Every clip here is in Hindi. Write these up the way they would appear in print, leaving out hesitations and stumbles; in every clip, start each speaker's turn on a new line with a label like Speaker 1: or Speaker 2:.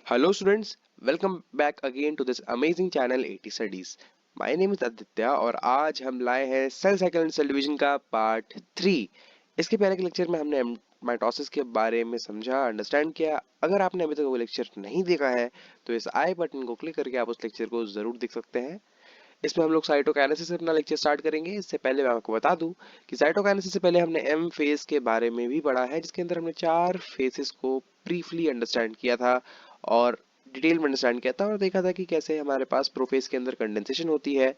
Speaker 1: Hello students, welcome back again to this amazing channel 80 Studies. My name is Aditya और आज हम लाए हैं cell cycle and cell division का पार्ट 3। इसके पहले के लेक्चर में हमने माइटोसिस के बारे में समझा, अंडरस्टैंड किया। अगर आपने अभी तक वो लेक्चर नहीं देखा है तो इस आई बटन को क्लिक करके आप उस लेक्चर को जरूर देख सकते हैं। इसमें हम लोग साइटोकाइनेसिस से अपना लेक्चर स्टार्ट करेंगे। इससे पहले मैं आपको बता दूं कि साइटोकाइनेसिस से पहले हमने एम फेज के बारे में भी पढ़ा है, जिसके अंदर हमने 4 फेजेस को ब्रीफली अंडरस्टैंड किया था और डिटेल में अंडरस्टैंड किया था और देखा था कि कैसे हमारे पास प्रोफेज के अंदर कंडेंसेशन होती है,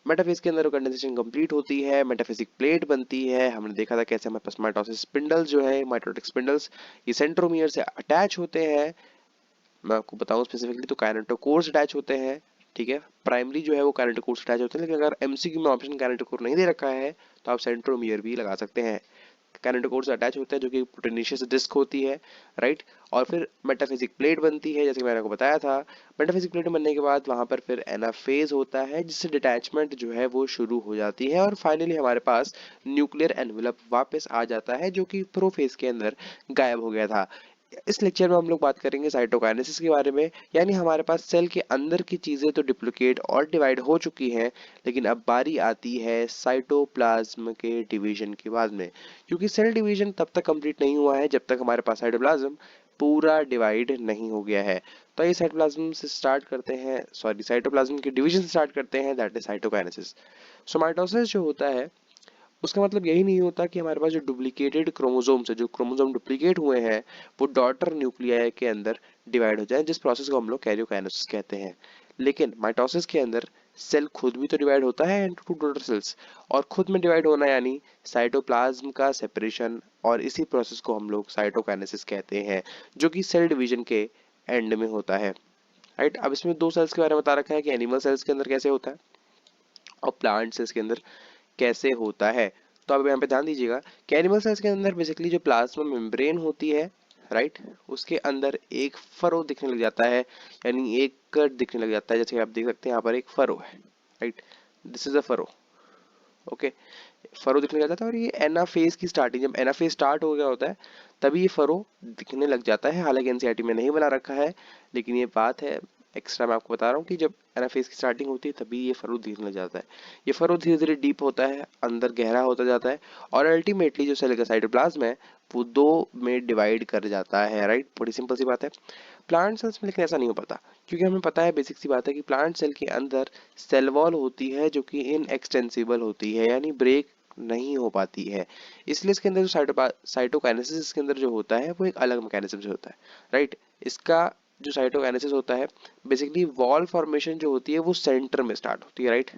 Speaker 1: मेटाफेज के अंदर कंडेंसेशन कंप्लीट होती है, मेटाफेजिक प्लेट बनती है। हमने देखा था कैसे हमारे पास माइटोसिस स्पिंडल जो है, माइटोटिक स्पिंडल्स, ये सेंट्रोमियर से अटैच होते हैं। मैं आपको बताऊं स्पेसिफिकली तो काइनेटोकोर्स अटैच होते हैं। ठीक है, प्राइमरी जो है वो काइनेटोकोर्स अटैच होते हैं, लेकिन अगर एमसीक्यू में ऑप्शन काइनेटोकोर नहीं दे रखा है तो आप सेंट्रोमियर भी लगा सकते हैं। काइनेटोकोर से अटैच होता है जो कि प्रोटेनिशियस डिस्क होती है, राइट। और फिर मेटाफिजिक प्लेट बनती है, जैसे मैंने आपको बताया था। मेटाफिजिक प्लेट बनने के बाद वहां पर फिर एनाफेज होता है, जिससे डिटैचमेंट जो है वो शुरू हो जाती है और फाइनली हमारे पास न्यूक्लियर एनवेलप वापस आ जाता है, जो कि प्रोफेज के अंदर गायब हो गया था। इस लेक्चर में हम लोग बात करेंगे साइटोकाइनेसिस के बारे में, यानी हमारे पास सेल के अंदर की चीजें तो डिप्लिकेट और डिवाइड हो चुकी हैं, लेकिन अब बारी आती है साइटोप्लाज्म के डिवीजन के बाद में। क्योंकि सेल डिवीजन तब तक कंप्लीट नहीं हुआ है जब तक हमारे पास साइटोप्लाज्म पूरा डिवाइड नहीं हो गया है। तो ये साइटोप्लाज्म से स्टार्ट करते हैं, सॉरी साइटोप्लाज्म के डिवीजन से स्टार्ट करते हैं, that is cytokinesis. So mitosis जो होता है उसका मतलब यही नहीं होता कि हमारे पास जो डुप्लीकेटेड क्रोमोसोम्स है, जो क्रोमोसोम डुप्लीकेट हुए हैं, वो डॉटर न्यूक्लियाई के अंदर डिवाइड हो जाए, जिस प्रोसेस को हम लोग कैरियोकाइनेसिस कहते हैं। लेकिन माइटोसिस के अंदर सेल खुद भी तो डिवाइड होता है इनटू टू डॉटर सेल्स, और खुद में डिवाइड होना यानी साइटोप्लाज्म का सेपरेशन, और इसी प्रोसेस को हम लोग साइटोकाइनेसिस कहते हैं, जो कि सेल डिवीजन के एंड में होता है, राइट। अब इसमें दो सेल्स के बारे में बता रखा है कि एनिमल सेल्स के अंदर कैसे होता है और प्लांट सेल्स के अंदर कैसे होता है। तो अब यहाँ पे ध्यान दीजिएगा कि एनिमल सेल्स के अंदर बेसिकली जो प्लाज्मा मेम्ब्रेन होती है, राइट, उसके अंदर एक फरो दिखने लग जाता है, यानी एक कट दिखने लग जाता है। जैसे आप देख सकते हैं यहाँ पर एक फरो है, right, this is a furrow. Okay, furrow दिखने लग जाता है और ये एनाफेज की स्टार्टिंग, जब एनाफेज स्टार्ट हो गया होता है तभी ये फरो दिखने लग जाता है। हालांकि एनसीईआरटी में नहीं बना रखा है, लेकिन ये बात है एक्स्ट्रा, मैं आपको बता रहा हूँ कि जब एनाफेज की स्टार्टिंग होती है तभी ये फरो दिखने लग जाता है। ये फरो धीरे धीरे डीप होता है, अंदर गहरा होता जाता है, और अल्टीमेटली जो सेल का साइटोप्लाज्म है वो दो में डिवाइड कर जाता है, राइट। बड़ी सिंपल सी बात है। प्लांट सेल्स में लेकिन ऐसा नहीं हो पाता, क्योंकि हमें पता है, बेसिक सी बात है कि प्लांट सेल के अंदर सेल वॉल होती है जो कि इनएक्सटेंसिबल होती है, यानी ब्रेक नहीं हो पाती है। इसलिए इसके अंदर जो साइटोकाइनेसिस के अंदर जो होता है वो एक अलग मैकेनिज्म से होता है, राइट। इसका जो साइटोकाइनेसिस होता है, बेसिकली वॉल फॉर्मेशन जो होती है वो सेंटर में स्टार्ट होती है, राइट।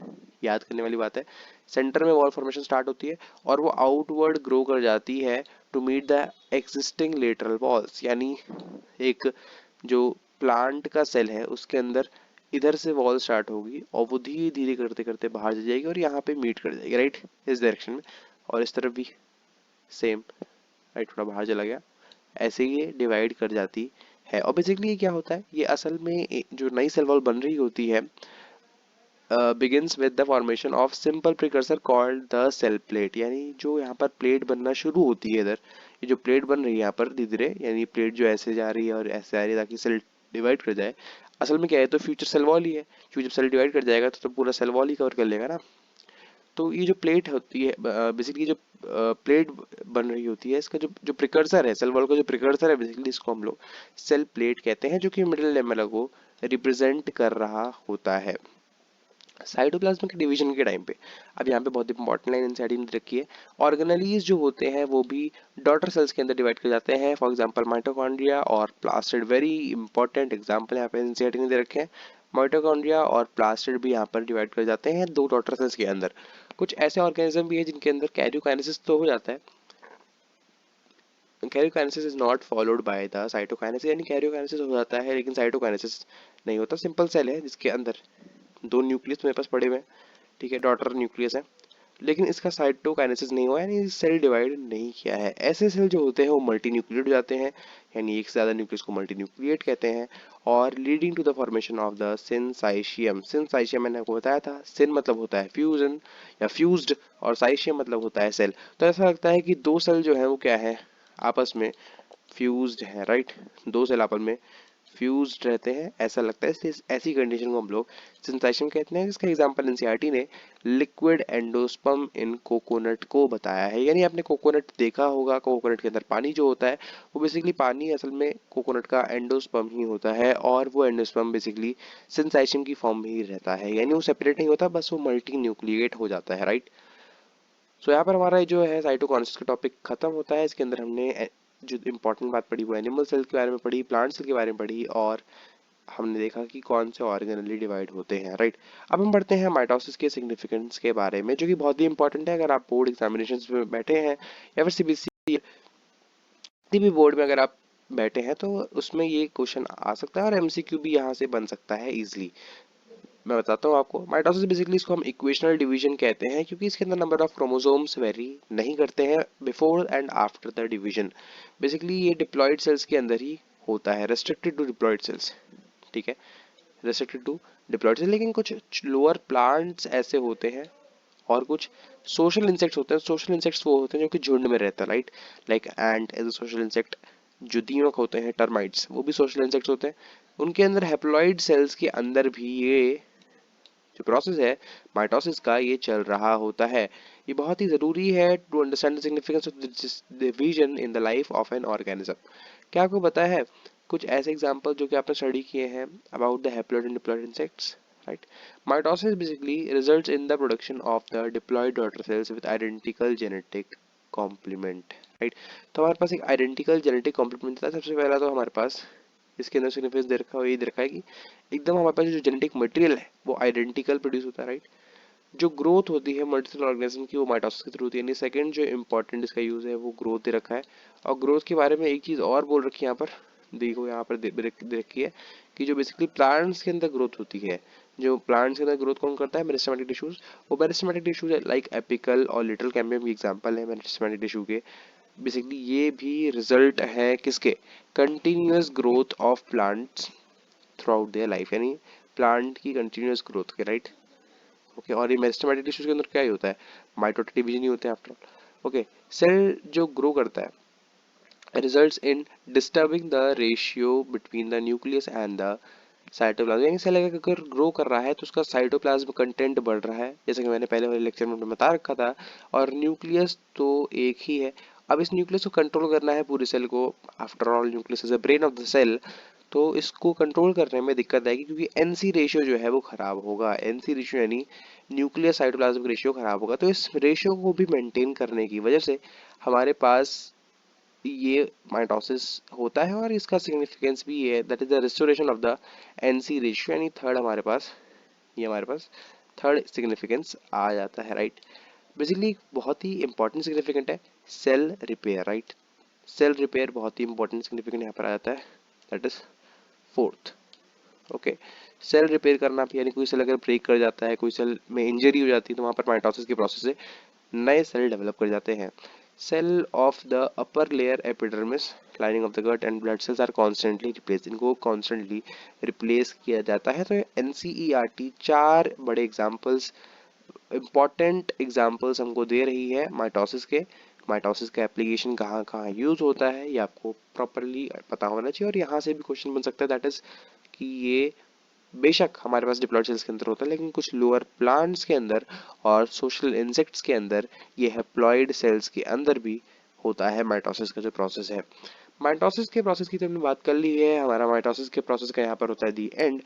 Speaker 1: याद करने वाली बात है, सेंटर में वॉल फॉर्मेशन स्टार्ट होती है और वो आउटवर्ड ग्रो कर जाती है to meet the existing lateral walls, यानी एक जो प्लांट का सेल है उसके अंदर इधर से वॉल स्टार्ट होगी और वो धीरे धीरे करते करते बाहर जा जाएगी और यहाँ पे मीट कर जाएगी, राइट, इस डायरेक्शन में। और इस तरफ भी सेम, राइट, थोड़ा बाहर चला गया, ऐसे ही ये डिवाइड कर जाती है। और बेसिकली ये क्या होता है, ये असल में जो नई सेल वॉल बन रही होती है begins with the formation of simple precursor called the cell plate, यानी जो यहाँ पर प्लेट बनना शुरू होती है इधर, ये जो प्लेट बन रही है यहाँ पर धीरे धीरे, यानी प्लेट जो ऐसे जा रही है और ऐसे आ रही है ताकि सेल डिवाइड कर जाए। असल में क्या है, तो फ्यूचर सेल वॉल ही है, क्योंकि जब सेल डिवाइड कर जाएगा तो पूरा सेल वॉल ही कवर कर लेगा ना। तो ये जो प्लेट होती है, बेसिकली जो प्लेट बन रही होती है, इसका जो जो प्रिकर्सर है, सेल वॉल का जो प्रिकर्सर है, बेसिकली इसको हम लोग सेल प्लेट कहते हैं, जो कि मिडिल लेमला को रिप्रेजेंट कर रहा होता है साइटोप्लाज्म के डिवीजन के टाइम पे। अब यहाँ पे बहुत इंपॉर्टेंट लाइन एनसीईआरटी ने रखी है, ऑर्गेनेलीज जो होते हैं वो भी डॉटर सेल्स के अंदर डिवाइड कर जाते हैं, फॉर एग्जांपल माइटोकॉन्ड्रिया और प्लास्टिड, वेरी इंपॉर्टेंट एग्जांपल यहाँ पे एनसीईआरटी ने दे रखे हैं। माइटोकॉन्ड्रिया और प्लास्टिड भी यहाँ पर डिवाइड कर जाते हैं दो डॉटर सेल्स के अंदर। कुछ ऐसे ऑर्गेनिज्म भी है जिनके अंदर कैरियोकाइनेसिस तो हो जाता है, karyokinesis is not followed by the cytokinesis, यानी कैरियोकाइनेसिस हो जाता है लेकिन साइटोकाइनेसिस नहीं होता। सिंपल सेल है जिसके अंदर दो न्यूक्लियस मेरे पास पड़े हुए हैं, ठीक है, डॉटर न्यूक्लियस है, लेकिन इसका साइटोकाइनेसिस नहीं हुआ, यानी सेल डिवाइड नहीं किया है। ऐसे सेल जो होते हैं वो मल्टी न्यूक्लिएट हो जाते हैं, यानी एक से ज्यादा न्यूक्लियस को मल्टी न्यूक्लिएट कहते हैं, और leading to the formation of the syncytium. Syncytium मैंने आपको बताया था, सिन मतलब होता है फ्यूजन या फ्यूज्ड, और साइशियम मतलब होता है सेल। तो ऐसा लगता है कि दो सेल जो है वो क्या है, आपस में फ्यूज्ड है, राइट। दो सेल आपस में फ्यूज्ड रहते हैं ऐसा लगता है, इसलिए ऐसी कंडीशन को हम लोग सिंथेसिस कहते हैं। इसका एग्जांपल एनसीईआरटी ने लिक्विड एंडोस्पर्म इन कोकोनट को बताया है। यानी आपने कोकोनट देखा होगा, कोकोनट के अंदर पानी जो होता है वो बेसिकली पानी असल में कोकोनट का एंडोस्पर्म ही होता है, और वो एंडोस्पर्म बेसिकली सिंथेसिस की फॉर्म में ही रहता है, यानी वो सेपरेट नहीं होता, बस वो मल्टी न्यूक्लिएट हो जाता है, राइट। सो यहाँ पर हमारा जो है साइटोकाइनेसिस का टॉपिक खत्म होता है। इसके अंदर हमने जो इंपॉर्टेंट बात पढ़ी वो एनिमल सेल के बारे में पढ़ी, प्लांट सेल के बारे में पढ़ी, और हमने देखा कि कौन से ऑर्गेनली डिवाइड होते हैं, राइट। अब हम बढ़ते हैं माइटोसिस के सिग्निफिकेंस के बारे में, जो कि बहुत ही इंपॉर्टेंट है। अगर आप बोर्ड एग्जामिनेशन में बैठे हैं या फिर सीबीएसई किसी भी बोर्ड में अगर आप बैठे हैं तो उसमें ये क्वेश्चन आ सकता है, और एमसीक्यू भी यहाँ से बन सकता है इजिली। मैं बताता हूँ आपको। माइटोसिस बेसिकली इसको हम इक्वेशनल डिवीजन कहते हैं, क्योंकि इसके अंदर नंबर ऑफ क्रोमोसोम्स वेरी नहीं करते हैं before and after the division. Basically ये डिप्लॉयड सेल्स के अंदर ही होता है, रेस्ट्रिक्टेड टू डिप्लॉयड सेल्स, ठीक है, रेस्ट्रिक्टेड टू डिप्लॉयड सेल्स। लेकिन कुछ लोअर प्लांट्स ऐसे होते हैं और कुछ सोशल इंसेक्ट्स होते हैं। सोशल इंसेक्ट्स वो होते हैं जो कि झुंड में रहते हैं, right, like ant as a social insect. जो दीमक होते हैं, टर्माइट्स, वो भी सोशल इंसेक्ट्स होते हैं। उनके अंदर हैप्लॉइड सेल्स के अंदर भी ये जो प्रोसेस है माइटोसिस का, ये चल रहा होता है। ये बहुत ही जरूरी है to understand the significance of this division in the life of an organism. क्या आपको पता है कुछ ऐसे एग्जांपल जो कि आपने स्टडी किए हैं about the haploid and diploid insects, right. Mitosis basically results in the production of the diploid daughter cells with identical genetic complement, right. तो हमारे पास एक आइडेंटिकल जेनेटिक कॉम्प्लीमेंट था। सबसे पहला तो हमारे पास इसके अंदर सिग्निफिकेंस दे रखा है, ये दे रखा है कि एकदम हमारे पास जो जेनेटिक मटेरियल है वो आइडेंटिकल प्रोड्यूस होता है, राइट। जो ग्रोथ होती है मल्टीसेलुलर ऑर्गेनिज्म की वो माइटोसिस के थ्रू होती है। यानी सेकंड जो इंपॉर्टेंट इसका यूज है वो ग्रोथ दे रखा है। और ग्रोथ के बारे में एक चीज और बोल रखी है यहाँ पर, देखो यहाँ पर दे रखी है कि जो बेसिकली प्लांट्स के अंदर ग्रोथ होती है, जो प्लांट्स के अंदर ग्रोथ कौन करता है, मेरिस्टेमेटिक टिश्यूज। वो मेरिस्टेमेटिक टिश्यूज लाइक एपिकल और लिटिल कैम्बियम की एग्जांपल है मेरिस्टेमेटिक टिश्यू के। बेसिकली ये भी रिजल्ट है किसके, continuous growth of plants through out their life, यानी प्लांट की कंटिन्यूअस ग्रोथ के, राइट। ओके, और ये मेरिस्टेमेटिक टिश्यूज के अंदर क्या ही होता है, माइटोटिक डिवीजन ही होते हैं आफ्टर ऑल। ओके, सेल जो ग्रो करता है results in disturbing the ratio between the nucleus and the cytoplasm. यानी सेल अगर ग्रो कर रहा है तो उसका साइटोप्लाज्म कंटेंट बढ़ रहा है, जैसे कि मैंने पहले वाले लेक्चर में बता रखा था। और न्यूक्लियस तो एक ही है। अब इस न्यूक्लियस को कंट्रोल करना है पूरी सेल को। After all nucleus is the brain of the cell. तो इसको कंट्रोल करने में दिक्कत आएगी, क्योंकि एनसी रेशियो जो है वो खराब होगा। एनसी रेशियो यानी न्यूक्लियस साइटोप्लाज्म रेशियो खराब होगा। तो इस रेशियो को भी मेंटेन करने की वजह से हमारे पास ये माइटोसिस होता है, और इसका सिग्निफिकेंस भी ये है, that is the restoration of the NC ratio. यानी थर्ड हमारे पास, ये हमारे पास थर्ड सिग्निफिकेंस आ जाता है, राइट। बेसिकली बहुत ही इंपॉर्टेंट सिग्निफिकेंट है cell repair, right. Cell repair बहुत ही इंपॉर्टेंट सिग्निफिकेंट यहाँ पर आ जाता है, that is fourth. Okay, cell repair करना भी, यानी कोई सेल अगर ब्रेक कर जाता है, कोई सेल में इंजरी हो जाती है, तो वहां पर माइटोसिस के प्रोसेस से नए सेल डेवलप कर जाते हैं। Cell of the upper layer epidermis lining of the gut and blood cells are constantly replace. इनको कॉन्स्टेंटली रिप्लेस किया जाता है। तो एनसीईआरटी चार बड़े एग्जाम्पल्स, इंपॉर्टेंट एग्जाम्पल्स हमको दे रही है माइटोसिस के। माइटोसिस का एप्लीकेशन कहाँ कहाँ यूज होता है ये आपको प्रॉपरली पता होना चाहिए। और यहाँ से भी क्वेश्चन बन सकता है, दैट इज कि ये बेशक हमारे पास डिप्लॉयड सेल्स के अंदर होता है, लेकिन कुछ लोअर प्लांट्स के अंदर और सोशल इंसेक्ट्स के अंदर, ये हैप्लॉइड सेल्स के अंदर भी होता है माइटोसिस का जो प्रोसेस है। माइटोसिस के प्रोसेस की तो हमने बात कर ली है। हमारा माइटोसिस के प्रोसेस का यहाँ पर होता है दी एंड।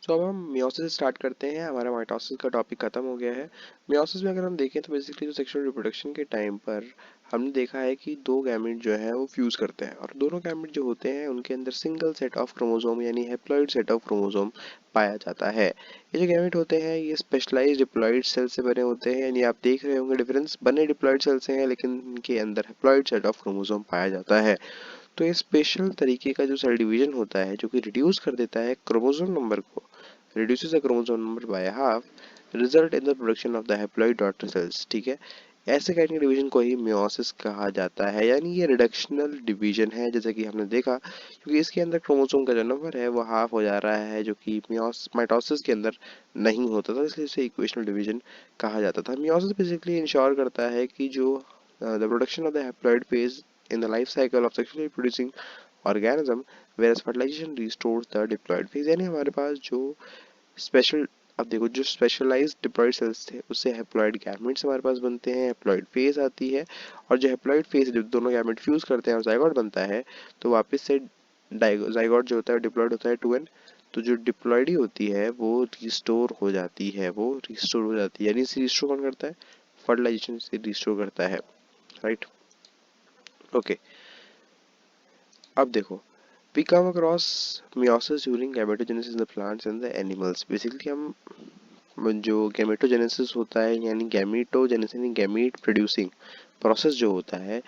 Speaker 1: सो अब हम मियोसिस स्टार्ट करते हैं। हमारा माइटोसिस का टॉपिक खत्म हो गया है। मियोसिस में अगर हम देखें तो बेसिकली जो सेक्सुअल रिप्रोडक्शन के टाइम पर हमने देखा है कि दो गैमेट जो है वो फ्यूज करते हैं, और दोनों गैमेट जो होते हैं उनके अंदर सिंगल सेट ऑफ क्रोमोसोम यानी हैप्लॉइड सेट ऑफ क्रोमोसोम पाया जाता है। ये जो गैमेट होते हैं ये स्पेशलाइज्ड डिप्लॉइड सेल से बने होते हैं, यानी आप देख रहे होंगे डिफरेंस, बने डिप्लॉइड सेल से हैं लेकिन इनके अंदर हैप्लॉइड सेट ऑफ क्रोमोसोम पाया जाता है। तो ये स्पेशल तरीके का जो सेल डिवीजन होता है जो कि रिड्यूस कर देता है क्रोमोसोम नंबर को, reduces the chromosome number by a half, result in the production of the haploid daughter cells, ठीक है। ऐसे काइंड डिवीजन को ही मियोसिस कहा जाता है, यानी ये रिडक्शनल डिवीजन है, जैसे कि हमने देखा, क्योंकि इसके अंदर क्रोमोसोम का जो नंबर है वो हाफ हो जा रहा है, जो कि माइटोसिस के अंदर नहीं होता था, इसलिए इसे इक्वेशनल डिवीजन कहा जाता था। मियोसिस बेसिकली इंश्योर करता है कि जो the production of the haploid phase in the life cycle of sexually producing organism where fertilisation restores the diploid phase. यानी हमारे पास जो स्पेशल, अब देखो जो स्पेशलाइज्ड डिप्लॉयड सेल्स थे उससे हैप्लॉयड गैमेट्स हमारे पास बनते हैं, हैप्लॉयड फेज आती है, और जो हैप्लॉयड फेज जब दोनों गैमेट फ्यूज करते हैं और जाइगोट बनता है तो वापस से जाइगोट जो होता है डिप्लॉयड होता है 2n। तो जो डिप्लॉयडी होती है वो रिस्टोर हो जाती है, वो रिस्टोर हो जाती है, यानी इसे रिस्टोर कौन करता है, फर्टिलाइजेशन से रिस्टोर करता है, राइट। ओके, अब देखो we come across meiosis during gametogenesis in the plants and the animals। Basically हम जो गैमेटोजेनेसिस होता है यानी गैमेटोजेनेसिस यानी गैमीट प्रोड्यूसिंग प्रोसेस जो होता है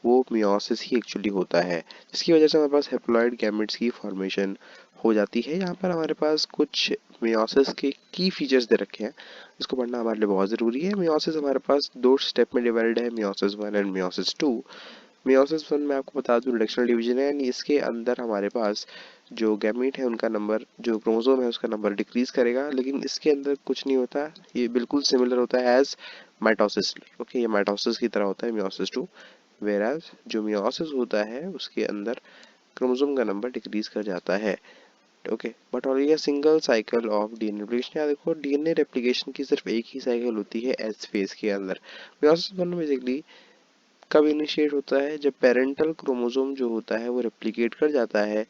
Speaker 1: वो मियोसिस ही एक्चुअली होता है, जिसकी वजह से हमारे पास हैप्लॉयड गैमेट्स की फॉर्मेशन हो जाती है। यहाँ पर हमारे पास कुछ मियोसिस के की फीचर्स दे रखे हैं, इसको पढ़ना हमारे लिए बहुत ज़रूरी है। मियोसिस हमारे पास दो स्टेप में डिवाइडेड है, मियोसिस 1 एंड मियोसिस 2। मियोसिस 1 में आपको बता दूं रिडक्शनल डिवीजन है, यानी इसके अंदर हमारे पास जो गैमीट है उनका नंबर, जो क्रोमोसोम है उसका नंबर डिक्रीज करेगा, लेकिन इसके अंदर कुछ नहीं होता, ये बिल्कुल सिमिलर होता है एज माइटोसिस। ओके, ये माइटोसिस की तरह होता है मियोसिस 2। वेराज जो मियोसिस होता है उसके अंदर क्रोमोसोम का नंबर डिक्रीज कर जाता है। Okay, but only a single cycle of DNA replication. या देखो डीएनए रेप्लिकेशन की सिर्फ एक ही साइकिल होती है एस फेज के अंदर। मियोसिस 1 में बेसिकली कब इनिशिएट होता है, जब पेरेंटल क्रोमोसोम जो होता है वो रेप्लिकेट कर जाता है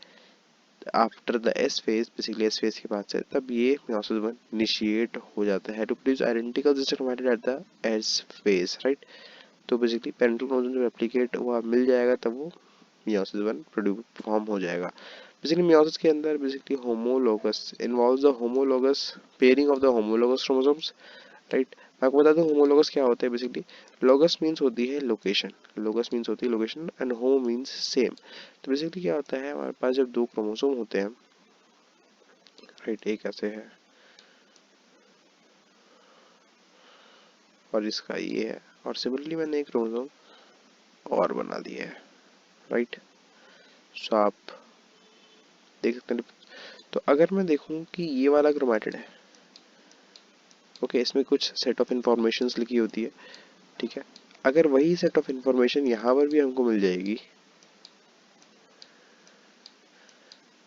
Speaker 1: after the S phase, basically S phase के बाद से, तब ये मियोसिस 1 इनिशिएट हो जाता है to produce identical sister chromatid at the S phase, right. तो बेसिकली पेरेंटल क्रोमोसोम जब रेप्लिकेट हुआ मिल जाएगा तब वो मियोसिस 1 प्रोड्यूस फॉर्म हो जाएगा। बेसिकली मियोसिस के अंदर basically homologous involves the homologous pairing of the homologous chromosomes, right. मैं आपको बता दूं होमोलोगस क्या होता है। बेसिकली लोगस मीन्स होती है लोकेशन, लोगस मीन्स होती है location and home means same. तो बेसिकली क्या होता है हमारे पास जब दो क्रोमोसोम होते हैं, राइट, एक ऐसे है और इसका ये है, और सिमिलरली मैंने एक क्रोमोसोम और बना दिया है, राइट। सो आप देख सकते हैं। तो अगर मैं देखूं कि ये वाला क्रोमैटिड है, ओके, इसमें कुछ सेट ऑफ इंफॉर्मेशन लिखी होती है, ठीक है। अगर वही सेट ऑफ इंफॉर्मेशन यहाँ पर भी हमको मिल जाएगी,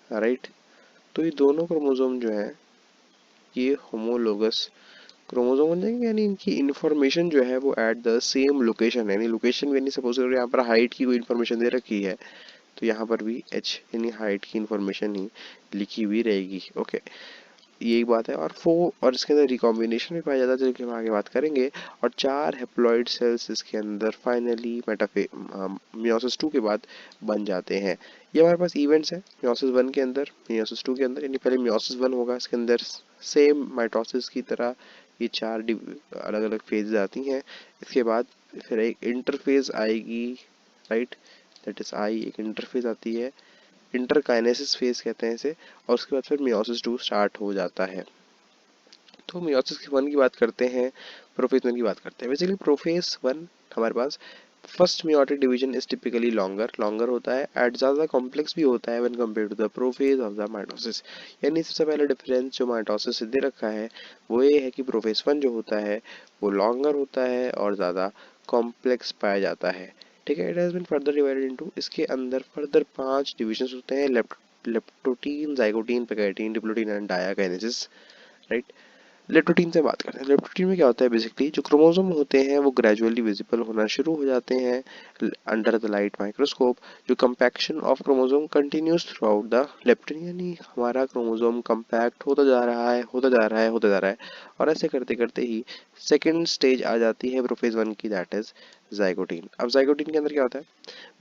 Speaker 1: राइट, तो ये दोनों क्रोमोसोम जो है ये होमोलोगस क्रोमोसोम बन जाएंगे, यानी इनकी इन्फॉर्मेशन जो है वो एट द सेम लोकेशन है। यानी लोकेशन भी, यानी सपोज करो यहाँ पर हाइट की कोई इन्फॉर्मेशन दे रखी है तो यहाँ पर भी एच यानी हाइट की इन्फॉर्मेशन ही लिखी हुई रहेगी। ओके, यही बात है। और इसके अंदर रिकॉम्बिनेशन भी पाया जाता है जो कि हम आगे बात करेंगे। और 4 हैप्लॉइड सेल्स इसके अंदर फाइनली मियोसिस 2 के बाद बन जाते हैं। ये हमारे पास इवेंट्स है मियोसिस 1 के अंदर, मियोसिस 2 के अंदर। यानी पहले मियोसिस 1 होगा, इसके अंदर सेम माइटोसिस की तरह ये 4 अलग अलग फेजेज आती हैं। इसके बाद फिर एक इंटरफेज आएगी, राइट, दैट इज आई, एक इंटरफेज आती है, इंटरकाइनेसिस फेज कहते हैं इसे। और उसके बाद फिर मियोसिस 2 स्टार्ट हो जाता है। तो मियोसिस 1 की बात करते हैं, प्रोफेज 1 की बात करते हैं। बेसिकली प्रोफेज 1 हमारे पास first meiotic division is typically longer, longer होता है एट ज़्यादा कॉम्प्लेक्स भी होता है when compared to the prophase of the mitosis. यानी सबसे पहले डिफरेंस जो माइटोसिस से दे रखा है वो ये है कि प्रोफेज 1 जो होता है वो लॉन्गर होता है और ज़्यादा कॉम्प्लेक्स पाया जाता है, ठीक है। It has been further divided into, इसके अंदर फर्दर 5 डिविजन्स होते हैं, leptotene, zygotene, pachytene, diplotene and diakinesis, right. Leptotene से बात करते हैं। लेप्टोटीन में क्या होता है, बेसिकली जो क्रोमोसोम होते हैं वो ग्रेजुअली विजिबल होना शुरू हो जाते हैं अंडर द लाइट माइक्रोस्कोप। जो compaction of chromosome continues through out the leptotene, यानी हमारा क्रोमोसोम कंपैक्ट होता जा रहा है, होता जा रहा है, होता जा रहा है, और ऐसे करते करते ही सेकेंड स्टेज आ जाती है प्रोफेज 1 की, दैट इज जाइगोटीन। अब जाइगोटीन के अंदर क्या होता है,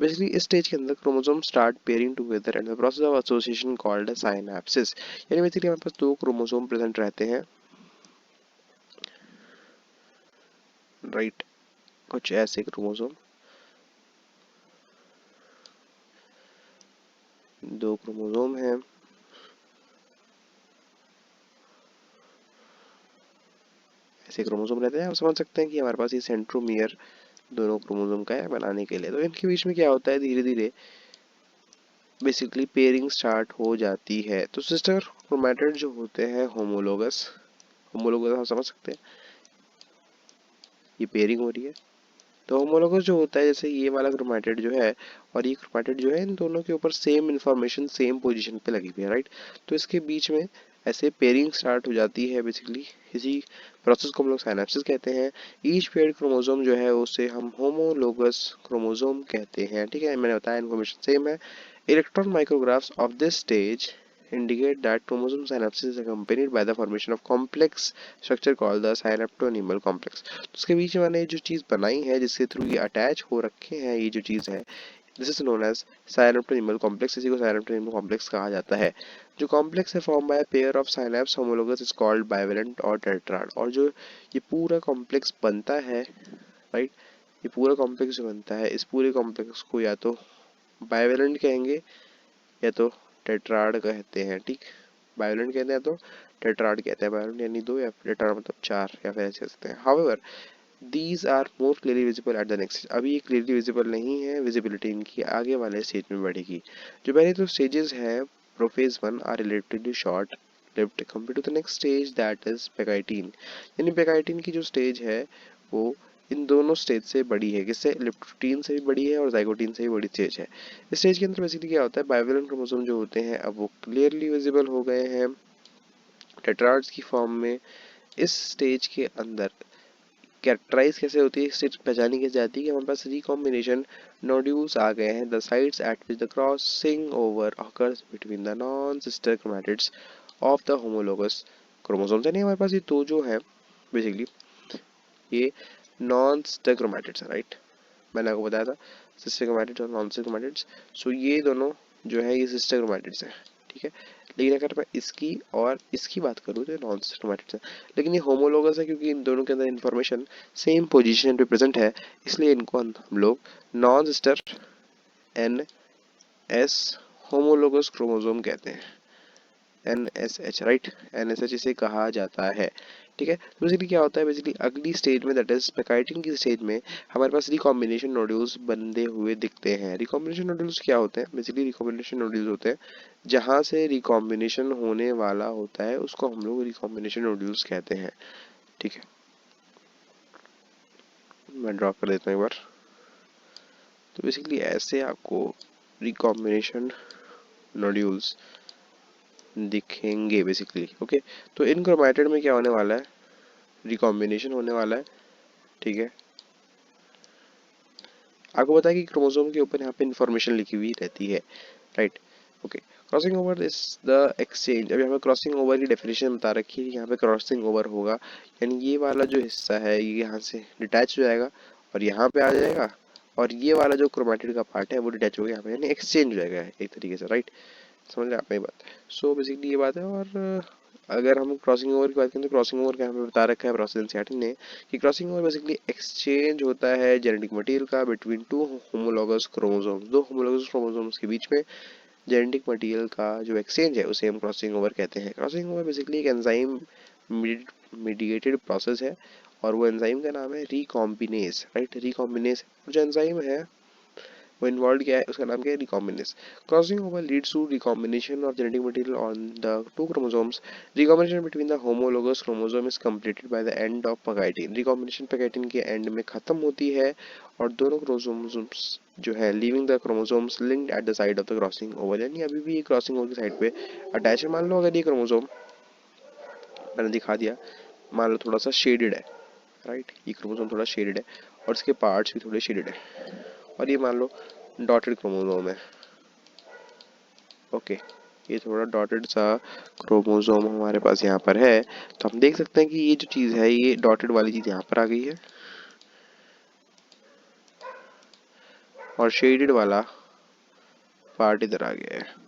Speaker 1: बेसिकली इस स्टेज के अंदर chromosome start pairing together and the process of association called synapsis. यानी बेसिकली हमारे पास दो क्रोमोसोम प्रेजेंट रहते हैं, राइट, कुछ ऐसे क्रोमोसोम, दो क्रोमोसोम हैं, ऐसे क्रोमोसोम रहते हैं। आप समझ सकते हैं कि हमारे पास ये सेंट्रोमियर दोनों क्रोमोसोम का है बनाने के लिए। तो इनके बीच में क्या होता है, धीरे धीरे बेसिकली पेयरिंग स्टार्ट हो जाती है। तो सिस्टर क्रोमैटिड जो होते हैं होमोलोगस, होमोलोगस आप समझ सकते हैं, ये पेयरिंग हो रही है, तो होमोलोगस जो होता है, जैसे ये वाला क्रोमैटिड जो है और ये क्रोमैटिड जो है, इन दोनों के ऊपर सेम इन्फॉर्मेशन सेम पोजीशन पे लगी हुई है, राइट। तो इसके बीच में ऐसे पेयरिंग स्टार्ट हो जाती है बेसिकली। इसी प्रोसेस को हम लोग साइनेप्सिस कहते हैं। ईच पेयर्ड क्रोमोसोम जो है उसे हम होमोलोगस क्रोमोसोम कहते हैं, ठीक है। मैंने बताया इन्फॉर्मेशन सेम है। Electron माइक्रोग्राफ्स of this stage indicate that chromosome synapses is accompanied by the formation of complex structure called the synaptonemal complex। तो उसके बीच में मैंने जो चीज़ बनाई है जिसके थ्रू ये अटैच हो रखे हैं, ये जो चीज़ है, this is known as synaptonemal complex। इसी को synaptonemal complex कहा जाता है। जो कॉम्प्लेक्स है form by pair of synapse homologous is called bivalent और टेट्राड। और जो ये पूरा कॉम्प्लेक्स बनता है, राइट, ये पूरा कॉम्प्लेक्स जो बनता है, इस पूरे कॉम्प्लेक्स को या तो बाइवेलेंट कहेंगे या तो टेट्राड कहते हैं, ठीक। बायोलेंट कहते हैं तो टेट्राड कहते हैं। बायोलेंट यानी दो, या टेट्राड मतलब चार, या फिर ऐसे कह सकते हैं। However these are more clearly visible at the next. अभी ये क्लियरली विजिबल नहीं है, विजिबिलिटी इनकी आगे वाले स्टेज में बढ़ेगी। जो पहले तो स्टेजेस है prophase one are relatively short lived compare to the next stage that is pachytene. यानी पेकाइटिन की जो स्टेज है वो इन दोनों स्टेज से बड़ी है। किससे? लिप्टोटीन से भी बड़ी है और जाइगोटीन से भी बड़ी स्टेज है। इस स्टेज के अंदर बेसिकली क्या होता है, बाइवेलेंट क्रोमोसोम जो होते हैं अब वो क्लियरली विजिबल हो गए हैं टेट्राड्स की फॉर्म में। इस स्टेज के अंदर कैरेक्टराइज कैसे होती है, स्टेज पहचानी कैसे जाती है कि हमारे पास रिकॉम्बिनेशन नोड्यूल्स आ गए हैं, the sites eight which the crossing over occurs between the non sister chromatids of the homologous chromosomes. यानी हमारे पास ये दो जो है बेसिकली ये नॉन सिस्टर क्रोमैटिड्स है, राइट। मैंने आपको बताया था सिस्टर क्रोमैटिड्स और नॉन सिस्टर क्रोमैटिड्स। सो ये दोनों जो है ये सिस्टर क्रोमैटिड्स हैं, ठीक है। लेकिन अगर मैं इसकी और इसकी बात करूँ तो ये नॉन सिस्टर क्रोमैटिड्स हैं। लेकिन ये होमोलोगस है क्योंकि इन दोनों के अंदर इन्फॉर्मेशन सेम पोजीशन पे प्रेजेंट है, इसलिए इनको हम लोग non sister N S homologous chromosome कहते हैं। NSH, राइट, NSH इसे कहा जाता है, ठीक है। तो बेसिकली क्या होता है, बेसिकली अगली स्टेज में दैट इज पेकाइटिन की स्टेज में हमारे पास रिकॉम्बिनेशन नोड्यूल्स बनते हुए दिखते हैं। रिकॉम्बिनेशन नोड्यूल्स क्या होते हैं, बेसिकली रिकॉम्बिनेशन नोड्यूल्स होते हैं जहां से रिकॉम्बिनेशन होने वाला होता है उसको हम लोग रिकॉम्बिनेशन नोड्यूल्स कहते हैं, ठीक है। मैं ड्रॉ कर देता हूँ एक बार। तो बेसिकली ऐसे आपको रिकॉम्बिनेशन नोड्यूल्स दिखेंगे बेसिकली, ओके। तो इन क्रोमैटिड में क्या होने वाला है, रिकॉम्बिनेशन होने वाला है, ठीक है। आपको पता है कि क्रोमोसोम के ऊपर यहाँ पे इंफॉर्मेशन लिखी हुई रहती है, right, okay. Crossing over is the exchange. अब यहाँ पे क्रॉसिंग ओवर की डेफिनेशन बता रखी है, यहाँ पे क्रॉसिंग ओवर होगा यानी ये वाला जो हिस्सा है ये यहाँ से डिटैच हो जाएगा और यहाँ पे आ जाएगा, और ये वाला जो क्रोमैटिड का पार्ट है वो डिटैच हो गया यहाँ पे, यानी एक्सचेंज हो जाएगा एक तरीके से, राइट। समझ रहे हैं आप ये बात। सो बेसिकली ये बात है। और अगर हम क्रॉसिंग ओवर की बात करें तो क्रॉसिंग ओवर का हमें बता रखा है प्रोसेस एनसीईआरटी ने कि क्रॉसिंग ओवर बेसिकली एक्सचेंज होता है जेनेटिक मटेरियल का बिटवीन टू होमोलोगस क्रोमोसोम्स। दो होमोलोगस क्रोमोसोम्स के बीच में जेनेटिक मटेरियल का जो एक्सचेंज है उसे हम क्रॉसिंग ओवर कहते हैं। क्रॉसिंग ओवर बेसिकली एक एंजाइम मीडिएटेड प्रोसेस है और वो एंजाइम का नाम है रिकॉम्बिनेज, राइट, रिकॉम्बिनेज। जो एंजाइम है वो इन्वॉल्व क्या है, उसका नाम क्या है, recombinase. Crossing over leads to recombination of genetic material on the two chromosomes. Recombination between the homologous chromosome is completed by the end of pachytene. Recombination pachytene के एंड में खत्म होती है और दोनों क्रोमोसोम्स जो है leaving the chromosomes linked at the side of the crossing over. यानी अभी भी ये क्रॉसिंग ओवर की साइड पे अटैच है। मान लो अगर ये क्रोमोसोम मैंने दिखा दिया, मान लो थोड़ा सा शेडेड है, राइट, ये क्रोमोसोम थोड़ा शेडेड है और इसके पार्ट्स भी थोड़े शेडेड है, और ये मान लो डॉटेड क्रोमोसोम है, ओके। ये थोड़ा डॉटेड सा क्रोमोसोम हमारे पास यहाँ पर है। तो हम देख सकते हैं कि ये जो चीज़ है ये डॉटेड वाली चीज़ यहाँ पर आ गई है और शेडेड वाला पार्ट इधर आ गया है,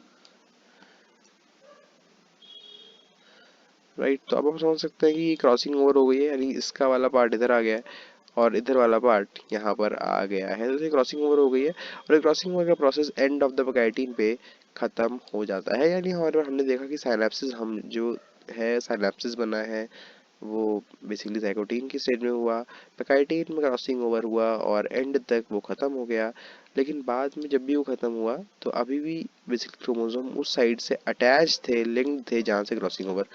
Speaker 1: राइट। तो अब हम समझ सकते हैं कि ये क्रॉसिंग ओवर हो गई है, यानी इसका वाला पार्ट इधर आ गया है और इधर वाला पार्ट यहाँ पर आ गया है। तो ये क्रॉसिंग ओवर हो गई है और क्रॉसिंग ओवर का प्रोसेस एंड ऑफ द पेकाइटिन पे खत्म हो जाता है। यानी हमारे हमने देखा कि साइनेप्सिस हम जो है साइनेप्सिस बना है वो बेसिकली जाइगोटीन की स्टेज में हुआ, पेकाइटिन में क्रॉसिंग ओवर हुआ और एंड तक वो खत्म हो गया। लेकिन बाद में जब भी वो खत्म हुआ तो अभी भी बेसिकली क्रोमोसोम उस साइड से अटैच थे, लिंक्ड थे जहाँ से क्रॉसिंग ओवर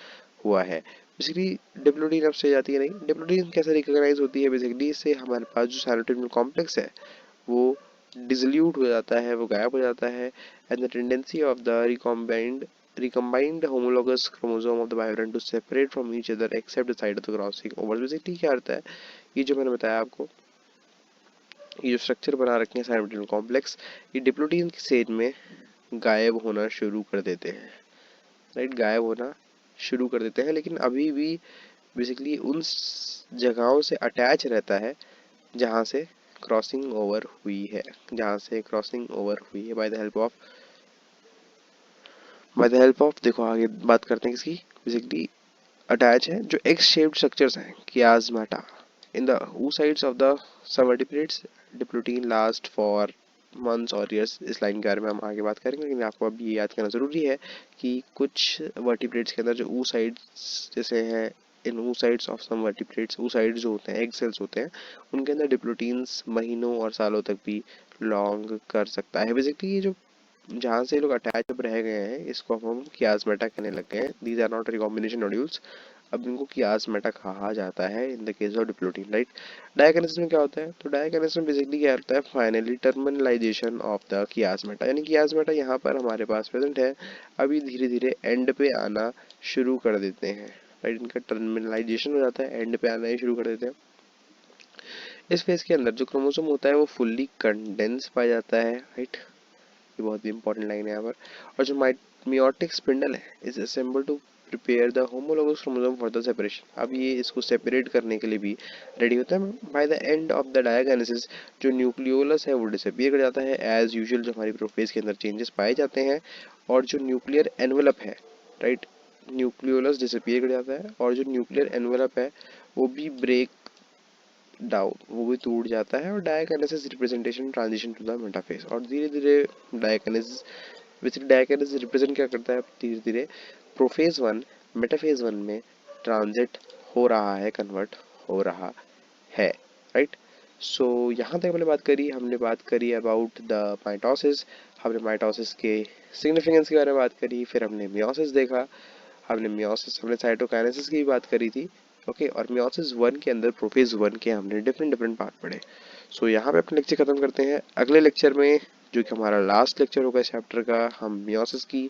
Speaker 1: हुआ है। बेसिकली डिप्लोडीन अब से जाती है नहीं। डिप्लोडीन कैसे रिकॉग्नाइज होती है? बेसिकली इससे हमारे पास जो साइटोटोनियम कॉम्प्लेक्स है वो डिसल्यूट हो जाता है, वो गायब हो जाता है, and the tendency of the recombined homologous chromosome of the bivalent to separate from each other except the site of the crossing over। Basically क्या होता है, ये जो मैंने बताया आपको, ये जो स्ट्रक्चर बना रखे हैं साइटोटोनियम कॉम्प्लेक्स, ये डिप्लोडीन की स्टेज में गायब होना शुरू कर देते हैं, राइट, गायब होना शुरू कर देते हैं, लेकिन अभी भी बेसिकली उन जगहों से अटैच रहता है जहाँ से क्रॉसिंग ओवर हुई है, जहाँ से क्रॉसिंग ओवर हुई है बाय द हेल्प ऑफ देखो आगे बात करते हैं किसकी। बेसिकली अटैच है जो एक्स शेप्ड स्ट्रक्चर्स हैं chiasmata in the oocytes of the subvertebrates. Diplotene last for months और ईयर्स। इस लाइन के बारे में हम आगे बात करेंगे, लेकिन आपको अभी ये याद करना ज़रूरी है कि कुछ वर्टिब्रेट्स के अंदर जो oocytes जैसे हैं, in oocytes of some vertebrates, oocytes जो होते हैं एग सेल्स होते हैं, उनके अंदर डिप्लोटीन्स महीनों और सालों तक भी लॉन्ग कर सकता है। बेसिकली ये जो जहाँ से लोग अटैच अब रह गए हैं इसको अब हम कियास्मेटा कहने लग गए हैं। These are not recombination nodules, अब इनको कियास्मेटा कहा जाता है in the case of diplotene, right. Diakinesis में क्या होता है? तो डायकिनेसिस में बेसिकली क्या होता है, फाइनली टर्मिनलाइजेशन ऑफ द कियास्मेटा, यानी कियास्मेटा यहाँ पर हमारे पास प्रेजेंट है, अभी धीरे धीरे एंड पे आना शुरू कर देते हैं, राइट। इनका टर्मिनलाइजेशन हो जाता है, एंड पे आना ही शुरू कर देते हैं। इस फेज के अंदर जो क्रोमोसोम होता है वो फुल्ली कंडेंस पाया जाता है, राइट। ये बहुत ही इंपॉर्टेंट लाइन है यहाँ पर। और जो मियोटिक स्पिंडल है is assemble to prepare the homologous chromosome for the separation. अब ये इसको सेपरेट करने के लिए भी रेडी होता है। By the end of the diakinesis जो न्यूक्लियोलस है वो डिसअपियर कर जाता है एज यूजुअल, जो हमारी प्रोफेज के अंदर चेंजेस पाए जाते हैं। और जो न्यूक्लियर एनवेलप है, राइट, न्यूक्लियोलस डिसअपियर कर जाता है और जो न्यूक्लियर एनवेलप है वो भी ब्रेक डाउन, वो भी टूट जाता है, और diakinesis representation transition to the metaphase. और धीरे धीरे डायकिनेसिस, बेसिकली डायकिनेसिस रिप्रेजेंट क्या करता है, धीरे धीरे प्रोफेज वन मेटाफेज वन में ट्रांजिट हो रहा है, कन्वर्ट हो रहा है, राइट। सो यहाँ तक हमने बात करी अबाउट द माइटोसिस। हमने माइटोसिस के सिग्निफिकेंस के बारे में बात करी, फिर हमने मियोसिस देखा, हमने साइटोकाइनेसिस की भी बात करी थी, ओके। और मियोसिस वन के अंदर प्रोफेज वन के हमने डिफरेंट डिफरेंट पार्ट पढ़े। सो यहाँ पे अपने लेक्चर खत्म करते हैं। अगले लेक्चर में, जो कि हमारा लास्ट लेक्चर होगा इस चैप्टर का, हम मियोसिस की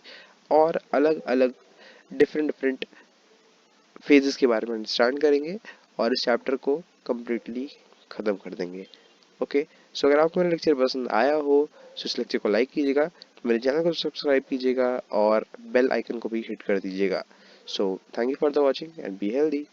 Speaker 1: और अलग अलग डिफरेंट डिफरेंट फेजेस के बारे में अंडरस्टैंड करेंगे और इस चैप्टर को कम्प्लीटली खत्म कर देंगे, ओके। सो अगर आपको मेरा लेक्चर पसंद आया हो तो इस लेक्चर को लाइक कीजिएगा, मेरे चैनल को सब्सक्राइब कीजिएगा और बेल आइकन को भी हिट कर दीजिएगा। So thank you for the watching and be healthy.